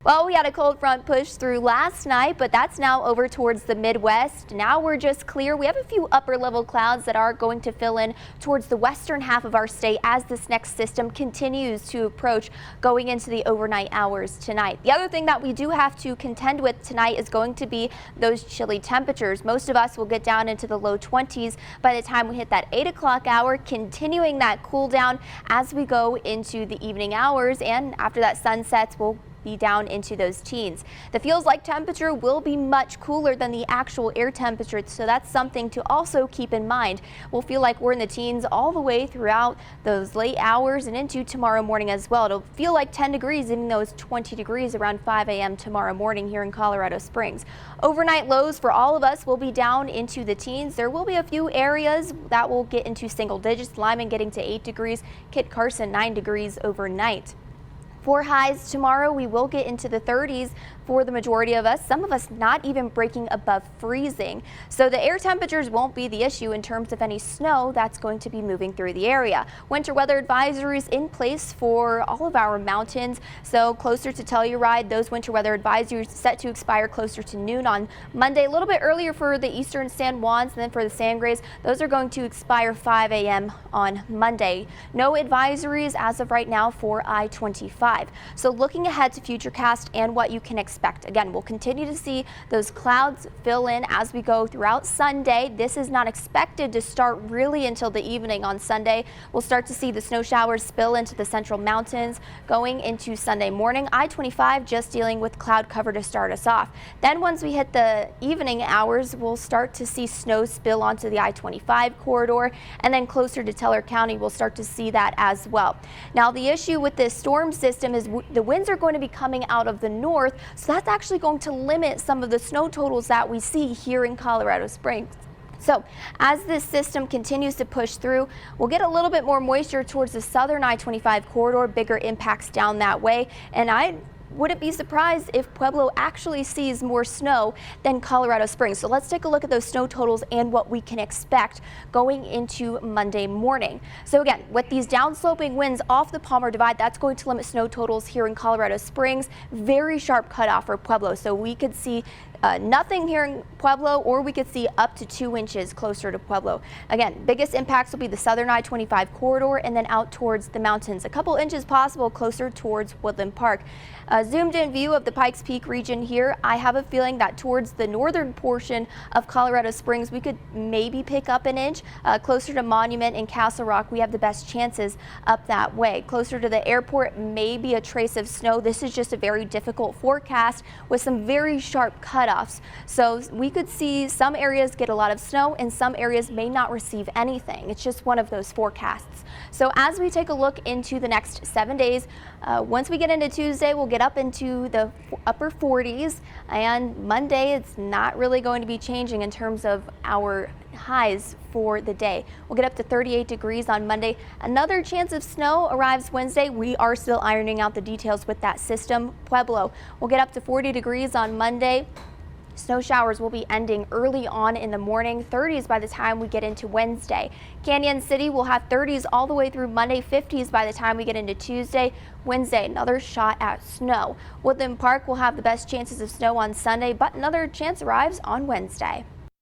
Well, we had a cold front push through last night, but that's now over towards the Midwest. Now we're just clear. We have a few upper level clouds that are going to fill in towards the western half of our state as this next system continues to approach going into the overnight hours tonight. The other thing that we do have to contend with tonight is going to be those chilly temperatures. Most of us will get down into the low 20s by the time we hit that 8 o'clock hour, continuing that cool down as we go into the evening hours, and after that sun sets, we'll be down into those teens. The feels like temperature will be much cooler than the actual air temperature, so that's something to also keep in mind. We'll feel like we're in the teens all the way throughout those late hours and into tomorrow morning as well. It'll feel like 10 degrees, even though it's 20 degrees around 5 a.m. tomorrow morning here in Colorado Springs. Overnight lows for all of us will be down into the teens. There will be a few areas that will get into single digits. Lyman getting to 8 degrees, Kit Carson 9 degrees overnight. For highs tomorrow, we will get into the 30s for the majority of us, some of us not even breaking above freezing. So the air temperatures won't be the issue in terms of any snow that's going to be moving through the area. Winter weather advisories in place for all of our mountains. So closer to Telluride, those winter weather advisories set to expire closer to noon on Monday, a little bit earlier for the eastern San Juans, and then for the Sangres, those are going to expire 5 a.m. on Monday. No advisories as of right now for I-25. So looking ahead to Futurecast and what you can expect. Again, we'll continue to see those clouds fill in as we go throughout Sunday. This is not expected to start really until the evening on Sunday. We'll start to see the snow showers spill into the central mountains going into Sunday morning. I-25 just dealing with cloud cover to start us off. Then once we hit the evening hours, we'll start to see snow spill onto the I-25 corridor, and then closer to Teller County, we'll start to see that as well. Now, the issue with this storm system is the winds are going to be coming out of the north, so that's actually going to limit some of the snow totals that we see here in Colorado Springs. So as this system continues to push through, we'll get a little bit more moisture towards the southern I-25 corridor, bigger impacts down that way, and I wouldn't be surprised if Pueblo actually sees more snow than Colorado Springs. So let's take a look at those snow totals and what we can expect going into Monday morning. So again, with these downsloping winds off the Palmer Divide, that's going to limit snow totals here in Colorado Springs. Very sharp cutoff for Pueblo. So we could see nothing here in Pueblo, or we could see up to 2 inches closer to Pueblo. Again, biggest impacts will be the southern I-25 corridor and then out towards the mountains. A couple inches possible closer towards Woodland Park. Zoomed in view of the Pikes Peak region here, I have a feeling that towards the northern portion of Colorado Springs, we could maybe pick up an inch. Closer to Monument and Castle Rock, we have the best chances up that way. Closer to the airport, maybe a trace of snow. This is just a very difficult forecast with some very sharp cutoffs. So we could see some areas get a lot of snow and some areas may not receive anything. It's just one of those forecasts. So as we take a look into the next 7 days, once we get into Tuesday, we'll get up into the upper 40s, and Monday it's not really going to be changing in terms of our highs for the day. We'll get up to 38 degrees on Monday. Another chance of snow arrives Wednesday. We are still ironing out the details with that system. Pueblo will get up to 40 degrees on Monday. Snow showers will be ending early on in the morning, 30s by the time we get into Wednesday. Canyon City will have 30s all the way through Monday, 50s by the time we get into Tuesday. Wednesday, another shot at snow. Woodland Park will have the best chances of snow on Sunday, but another chance arrives on Wednesday.